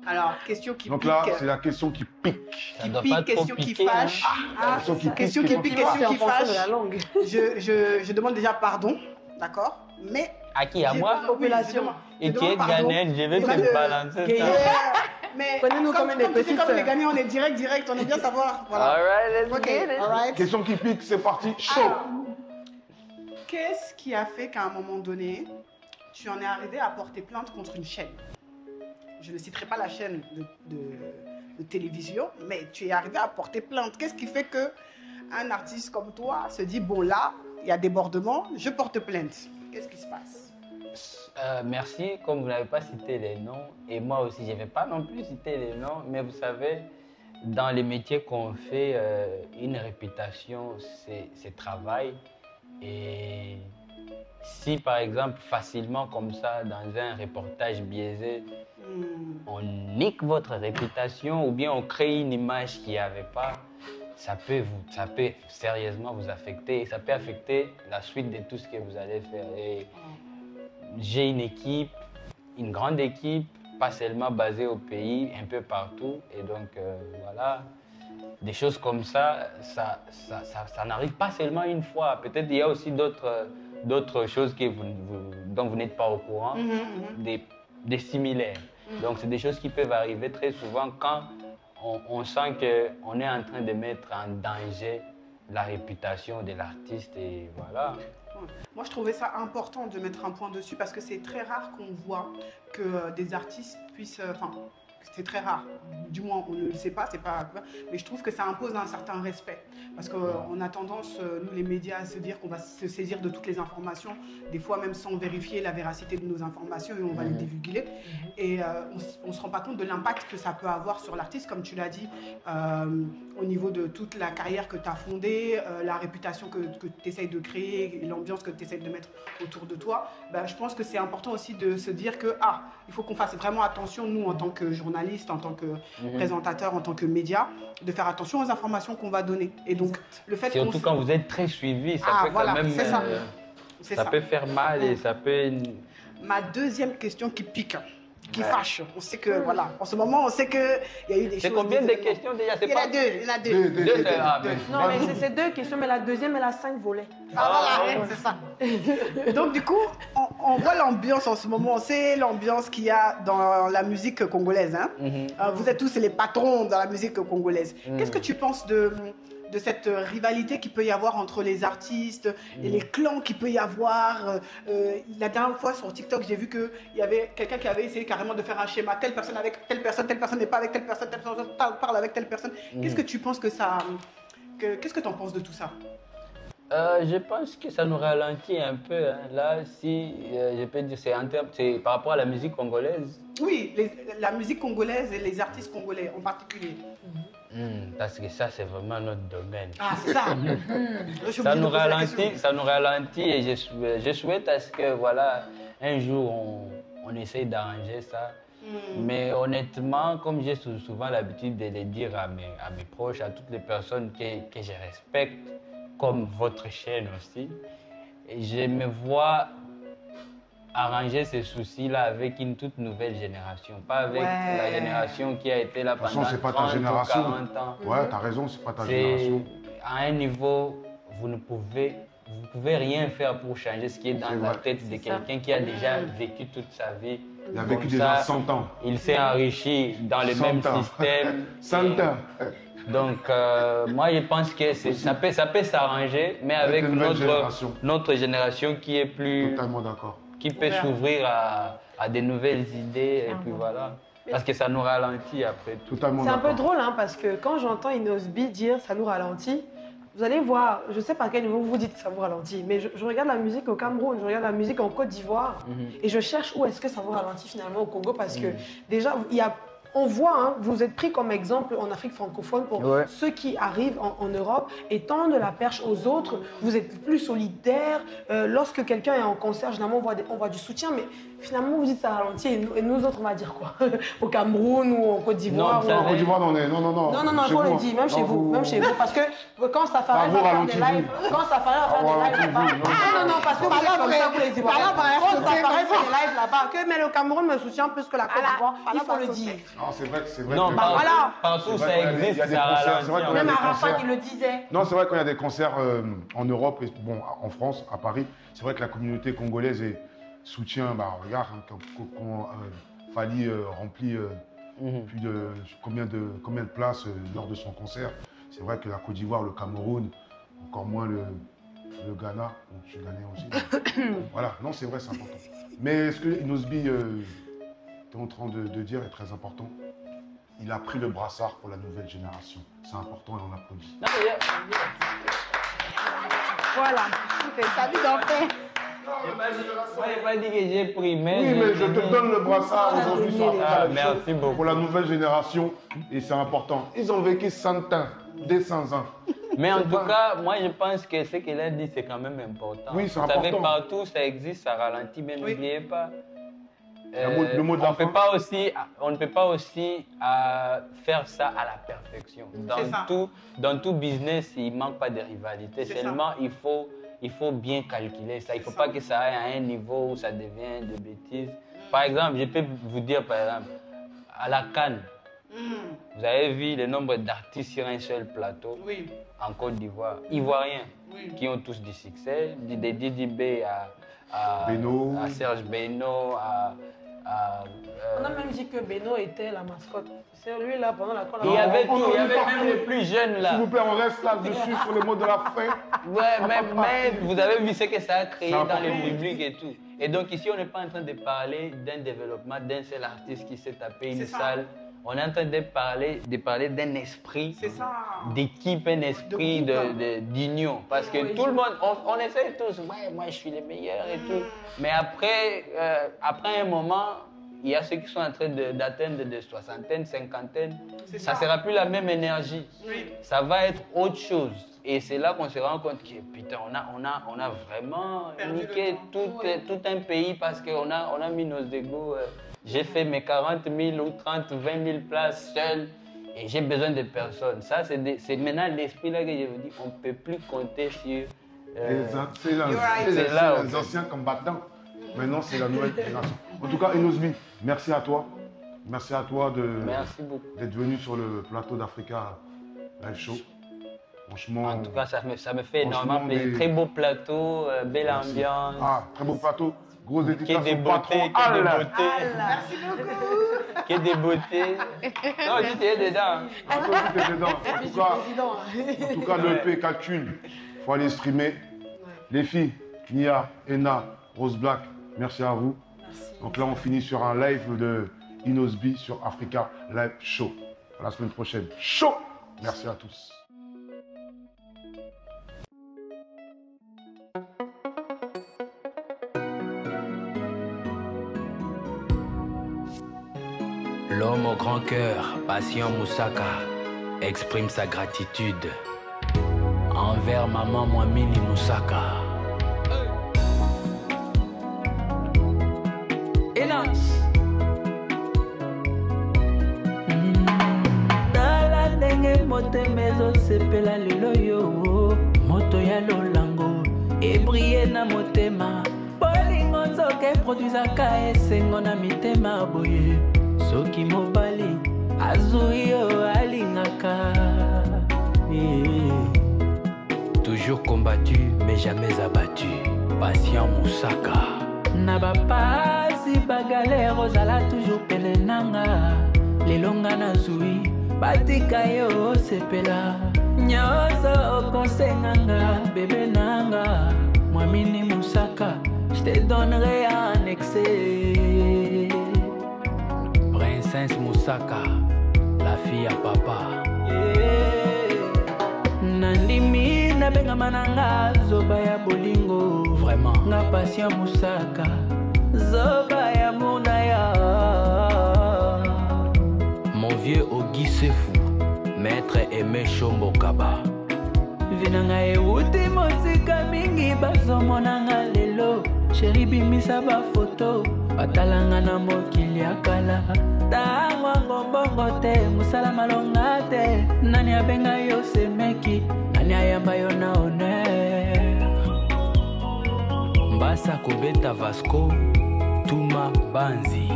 Alors, question qui Donc pique. là, c'est la question qui pique. Ça Qui doit pique, pas trop question qui piquer, fâche. Ah, Question qui question pique, qui pique, question question C'est qui en fonction de la fâche. langue. Je demande déjà pardon, d'accord? Mais. À qui? À j'ai- moi? oui, Population. Et je qui demande est pardon. ghanéenne, je vais Et pas te de- balancer Gay. ça. Mais Prenez-nous comme des tu sais, petites comme les sœurs. Ghanéens, on est direct, on aime bien savoir. Voilà. Alright, let's Ok, get it. alright. Question qui pique, c'est parti. Chaud. Alors, qu'est-ce qui a fait qu'à un moment donné, tu en es arrivé à porter plainte contre une chaîne? Je ne citerai pas la chaîne de télévision, mais tu es arrivé à porter plainte. Qu'est-ce qui fait que un artiste comme toi se dit, bon là, il y a débordement, je porte plainte? Qu'est-ce qui se passe? Merci, comme vous n'avez pas cité les noms, et moi aussi je ne vais pas non plus citer les noms, mais vous savez, dans les métiers qu'on fait, une réputation, c'est travail. Et si par exemple, facilement comme ça, dans un reportage biaisé, on nique votre réputation ou bien on crée une image qu'il n'y avait pas, ça peut sérieusement vous affecter et ça peut affecter la suite de tout ce que vous allez faire. Et j'ai une équipe, une grande équipe, pas seulement basée au pays, un peu partout. Et donc voilà, des choses comme ça n'arrive pas seulement une fois. Peut-être il y a aussi d'autres choses dont vous n'êtes pas au courant, des similaires. Donc c'est des choses qui peuvent arriver très souvent quand on sent qu'on est en train de mettre en danger la réputation de l'artiste et voilà. Moi, je trouvais ça important de mettre un point dessus parce que c'est très rare qu'on voit que des artistes puissent... Enfin, c'est très rare. Du moins, on ne le sait pas, c'est pas... Mais je trouve que ça impose un certain respect. Parce qu'on a tendance, nous les médias, à se dire qu'on va se saisir de toutes les informations, des fois même sans vérifier la véracité de nos informations et on va les divulguer. Et on ne se rend pas compte de l'impact que ça peut avoir sur l'artiste, comme tu l'as dit, au niveau de toute la carrière que tu as fondée, la réputation que tu essayes de créer et l'ambiance que tu essayes de mettre autour de toi. Ben, je pense que c'est important aussi de se dire que, il faut qu'on fasse vraiment attention, nous, en tant que journalistes, en tant que présentateurs, en tant que médias, de faire attention aux informations qu'on va donner. Et donc, le fait surtout quand vous êtes très suivi, ça peut voilà, quand même... c'est ça. Ça peut faire mal et ça peut... Ma deuxième question qui pique, qui fâche. On sait que, voilà, en ce moment, on sait qu'il y a eu des choses... C'est combien de des événements. questions déjà? Il y en a deux, il y en a deux. Deux, Non, mais c'est deux questions, mais la deuxième, elle a 5 volets. Voilà, c'est ça. Donc du coup, on voit l'ambiance en ce moment, on sait l'ambiance qu'il y a dans la musique congolaise. Hein. Vous êtes tous les patrons dans la musique congolaise. Qu'est-ce que tu penses de cette rivalité qu'il peut y avoir entre les artistes et les clans qu'il peut y avoir? La dernière fois sur TikTok, j'ai vu qu'il y avait quelqu'un qui avait essayé carrément de faire un schéma. Telle personne avec telle personne n'est pas avec telle personne parle avec telle personne. Qu'est-ce que tu penses que ça... Qu'est-ce que tu en penses de tout ça? Je pense que ça nous ralentit un peu. Hein. Là, si je peux dire, c'est par rapport à la musique congolaise. Oui, la musique congolaise et les artistes congolais en particulier. Parce que ça, c'est vraiment notre domaine. Ah, c'est ça. Ça nous ralentit et je souhaite à ce que, voilà, un jour, on essaye d'arranger ça. Mais honnêtement, comme j'ai souvent l'habitude de le dire à mes proches, à toutes les personnes que je respecte, comme votre chaîne aussi, je me vois arranger ces soucis-là avec une toute nouvelle génération, pas avec la génération qui a été là pendant 30 c'est pas ta ou génération. 40 ans. Ouais, t'as raison, c'est pas ta génération. À un niveau, vous pouvez rien faire pour changer ce qui est dans la tête de quelqu'un qui a déjà vécu toute sa vie. Il a vécu comme déjà ça. 100 ans. Il s'est enrichi dans le 100 même ans. système. 100 ans. Donc, moi, je pense que ça peut s'arranger, mais avec une nouvelle génération. notre génération qui est plus... Totalement d'accord. Qui peut s'ouvrir à des nouvelles idées, et puis voilà. Parce que ça nous ralentit après tout. Totalement C'est un d'accord. peu drôle, hein, parce que quand j'entends Inosbi dire ça nous ralentit, vous allez voir, je sais pas à quel niveau vous dites que ça vous ralentit, mais je regarde la musique au Cameroun, je regarde la musique en Côte d'Ivoire, et je cherche où est-ce que ça vous ralentit finalement au Congo, parce que déjà, on voit, hein, vous êtes pris comme exemple en Afrique francophone pour ceux qui arrivent en Europe et tendent la perche aux autres. Vous êtes plus solidaire. Lorsque quelqu'un est en concert, généralement, on voit du soutien, mais finalement, vous dites ça ralentit. Et nous autres, on va dire quoi? Au Cameroun ou en Côte d'Ivoire? En Côte d'Ivoire, non, non. Non, je vous le dis, même chez vous. Même chez vous. Parce que quand ça va faire des lives, non, parce que vous êtes comme ça, vous les Ivoiriens. Quand ça fait des lives là-bas, mais le Cameroun me soutient plus que la Côte d'Ivoire, il faut le dire. Non, c'est vrai. Non, partout ça existe, ça ralentit. Même Arafat qui le disait. Non, c'est vrai qu'il y a des concerts en Europe, et bon, en France, à Paris, c'est vrai que la communauté congolaise soutient, regarde, quand Fally remplit plus de combien de places lors de son concert. C'est vrai que la Côte d'Ivoire, le Cameroun, encore moins le Ghana, donc je suis ghanéen aussi. Voilà, non, c'est vrai, c'est important. Mais ce que Inosbi est en train de dire est très important. Il a pris le brassard pour la nouvelle génération. C'est important et on applaudit. Voilà, t'as vu d'en paix. Moi, je n'ai pas dit que j'ai pris, mais... Oui, mais je te donne le brassard aujourd'hui sur merci beaucoup. Pour la nouvelle génération, et c'est important. Ils ont vécu 100 ans, 200 ans. Mais en tout cas, moi je pense que ce qu'il a dit, c'est quand même important. Oui, c'est important. Vous savez, partout, ça existe, ça ralentit, mais n'oubliez pas. Le mot de la fin. On ne peut pas aussi faire ça à la perfection. Dans tout business, il ne manque pas de rivalité. Seulement, il faut bien calculer ça. Il ne faut pas que ça aille à un niveau où ça devient de bêtises. Par exemple, je peux vous dire, par exemple, à la Cannes, vous avez vu le nombre d'artistes sur un seul plateau en Côte d'Ivoire, ivoiriens, qui ont tous du succès, des Didi B à Serge Beno, on a même dit que Beno était la mascotte. C'est lui là pendant la cour. Il y avait tout, il y avait même les plus jeunes là. S'il vous plaît, on reste là-dessus sur le mot de la fin. Ouais, mais vous avez vu ce que ça a créé dans le public et tout. Et donc ici, on n'est pas en train de parler d'un développement d'un seul artiste qui s'est tapé une salle. On est en train de parler d'un esprit d'équipe, un esprit d'union. Parce que tout le monde, on essaie tous, ouais, moi je suis le meilleur et tout. Mais après un moment, il y a ceux qui sont en train d'atteindre des soixantaines, cinquantaines. Ça ne sera plus la même énergie. Ça va être autre chose. Et c'est là qu'on se rend compte que putain, on a vraiment niqué tout un pays parce qu'on a mis nos égos. J'ai fait mes 40 000 ou 30, 20 000 places seul et j'ai besoin de personnes. Ça, c'est maintenant l'esprit là que je vous dis, on ne peut plus compter sur... c'est les anciens combattants. Maintenant, c'est la nouvelle génération. En tout cas, Inosbi, merci à toi. Merci à toi d'être venu sur le plateau d'Africa Live Show. Franchement... En tout cas, ça me fait énormément plaisir. Très beau plateau, belle ambiance. Ah, très beau plateau. Grosse dédicace des beautés, Merci beaucoup. Qu'il y ait des beautés. Non, tu es dedans. En tout cas, le P calcule. Il faut aller streamer. Les filles, Nia, Ena, Rose Black, merci à vous. Merci. Donc là, on finit sur un live de Inosbi sur Africa Live Show. À la semaine prochaine. Show. Merci à tous. L'homme au grand cœur, Patient Moussaka, exprime sa gratitude envers maman Mwamini Moussaka. Hélas, Tala ndenge motemezo sepela lelo yo, moto ya lolango, ebriye na motema, bolingo nzoke produisaka esengo na mitema boye. Soki mobali azui yo alingaka. Toujours combattu mais jamais abattu. Patient Moussaka. Na bapasi bagalère ozala toujours pele nanga. Lelonga na zui batika yo sepela. Nyozo okosenganga bébé nanga. Mwamini Moussaka, je te donnerai un excès. Princesse Moussaka, la fille à papa. Nandimi na benga mananga zoba ya bolingo. Vraiment. Nga Patient Moussaka, zoba ya munaya. vieux Ogi Sefu, maître Aimé Chombo Kaba. Vinanga euti mosika mingi bazomonanga lelo. Chéri bimisa ba photo, batalanga na mokili ya kala. Tango ngombongo te, musala malonga te. Nani abenga yo semeki, nani ayamba yo na honneur. Mbasa kobeta Vasco, Tuma Banzi.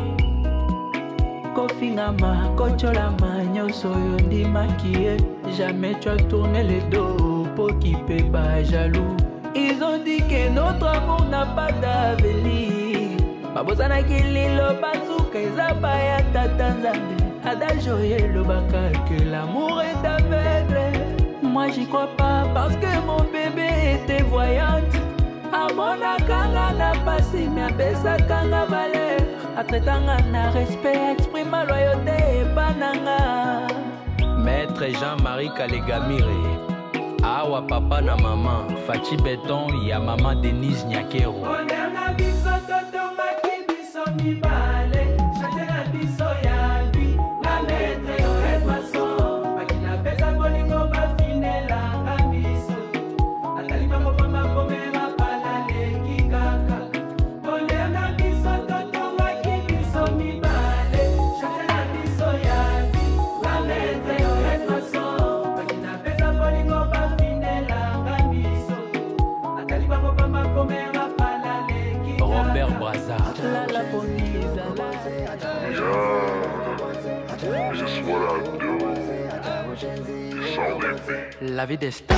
Kofingama, kocholama, nyonso yo ndimaki. Jamais tu as tourné le dos pour qui peut pas jaloux. Ils ont dit que notre amour n'a pas d'avenir. Babosana kililo bazuka ezaba ya tata nzambe. Adagio le baka que l'amour est aveugle. Moi j'y crois pas parce que mon bébé était voyante. Amona kanga na pasi mais abesa kanga valeur. Atretanga na respect exprime ma loyauté et bananga. Maître Jean-Marie Kalegamire, Awa papa na maman, Fachi Béton, ya maman Denise Nyakero. Onerna biso totonga ki biso mibale, chatena biso ya vi, na maître yo et maçon, bakina pesa bolingo bafinela biso, atalima mopamba pomera pala leki kaka. Onerna biso totonga ki biso mibale, chatena biso ya vi, na maître yo et maçon, bakina pesa bolingo Robert Braza. La vie des stars.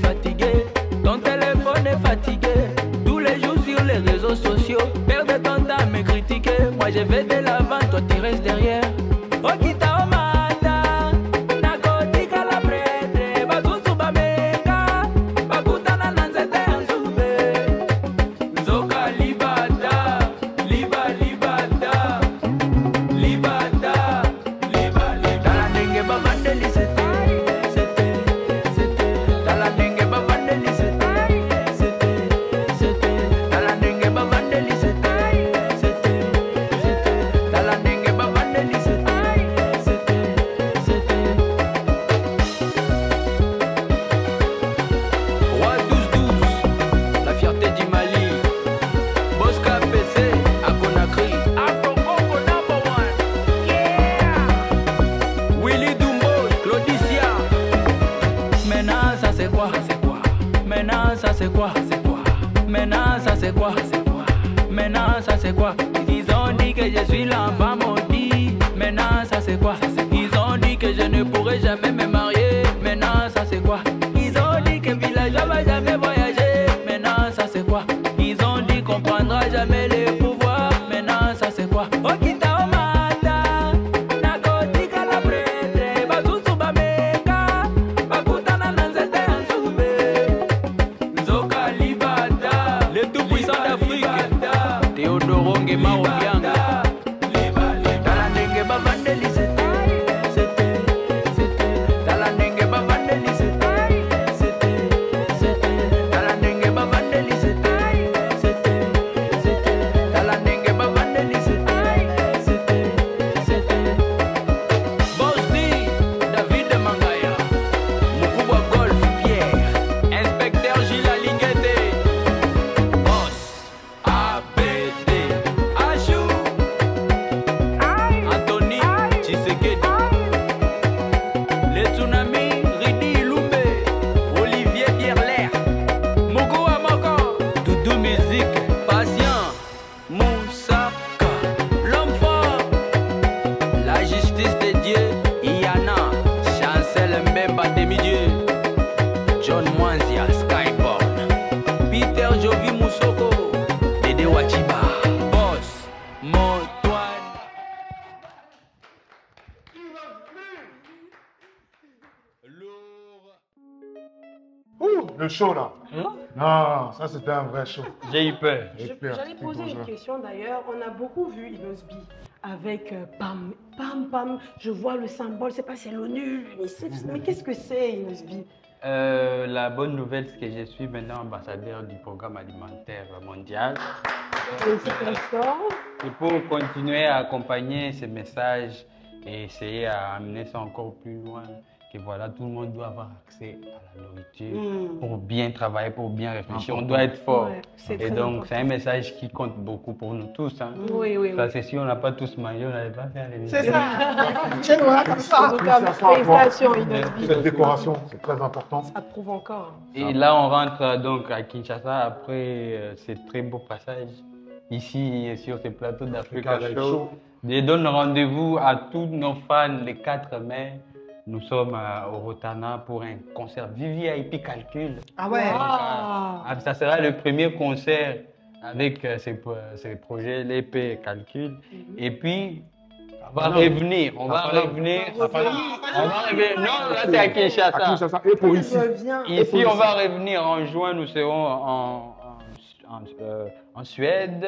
Fatigué. Ton téléphone est fatigué. Tous les jours sur les réseaux sociaux. Perdre ton temps à me critiquer. Moi je vais de l'avant, toi tu restes derrière. Okita omata, nakotika la prêtre. Bazuzu bameka, bakutana na nzete ya nzube. Nzoka libada, libada. Tala ndenge bavandeli sete. Maintenant ça c'est quoi? Maintenant ça c'est quoi? Ils ont dit que je suis l'enfant maudit. Maintenant ça c'est quoi? Ils ont dit que je ne pourrai jamais me marier. Maintenant ça c'est quoi? Ils ont dit que villageois va jamais voyager. Maintenant ça c'est quoi? Ils ont dit qu'on prendra jamais les pouvoirs. Maintenant ça c'est quoi? Okita omata, nakotika la prêtre. Bazuzu bameka, bakutana na nzete ya nzube. Nzoka libada, le tout puissant d'Afrique. Théodoro Ngema Obianga. Tala ndenge bavandeli sete. Tala ndenge bavandeli sete. Tala ndenge bavandeli sete. Tala ndenge bavandeli sete. Bosni, David Mangaya. Mukubwa Golf Pierre. Inspecteur Gilles Alingete. Père Jovi Moussoko, Dédé Wachiba, Boss, Motoine. Ouh, le show là. Non, ça c'était un vrai show. J'ai eu peur. J'allais poser une question d'ailleurs. On a beaucoup vu Inosbi avec PAM, PAM, PAM. Je vois le symbole, c'est pas c'est l'ONU, l'UNICEF. Mais qu'est-ce que c'est Inosbi? La bonne nouvelle, c'est que je suis maintenant ambassadeur du programme alimentaire mondial. Et pour continuer à accompagner ces messages et essayer à amener ça encore plus loin, que voilà, tout le monde doit avoir accès à la nourriture pour bien travailler, pour bien réfléchir. On doit être fort. Ouais, et donc, c'est un message qui compte beaucoup pour nous tous. Hein. Oui, oui, Parce que si on n'a pas tous mangé, on n'allait pas faire les C'est ça. Chez nous, comme ça. En tout cas, félicitations, Inosbi. Cette décoration, c'est très important. Ça prouve encore. Et là, on rentre donc à Kinshasa après ce très beau passage ici sur ce plateau d'Africa Show. Je donne rendez-vous à tous nos fans le 4 mai. Nous sommes au Rotana pour un concert VVIP Calcul. Ah ouais. Donc, ça sera le premier concert avec ces projets, l'EP Calcul. Et puis, on va revenir. On va revenir. Non, là, c'est à Kinshasa. Et pour ici. Ici, on va revenir en juin. Nous serons en Suède,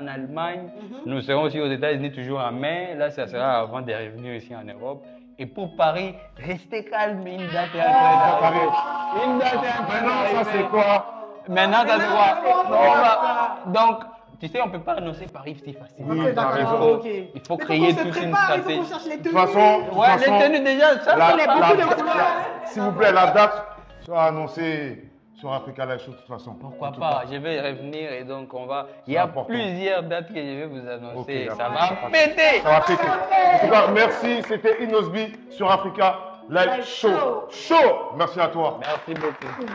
en Allemagne. Nous serons aussi aux États-Unis toujours en mai. Là, ça sera avant de revenir ici en Europe. Et pour Paris, restez calme. Une date est à Paris. Une date est à Paris. Maintenant, ça c'est quoi? Maintenant, ça se voit. Donc, tu sais, on ne peut pas annoncer Paris si facilement. Oui, d'accord. Il faut créer toute une stratégie. De toute façon, Ouais, les tenues déjà, ça, la- on est beaucoup de couleurs. s'il vous plaît, la date sera annoncée sur Africa Live Show de toute façon. Pourquoi En tout pas? cas. Je vais revenir et donc on va. Il y C'est a important. plusieurs dates que je vais vous annoncer. Ok, Ça d'accord. va péter! Ça va péter. En tout cas, merci. C'était Inosbi sur Africa Live Show. Show. Merci à toi. Merci beaucoup.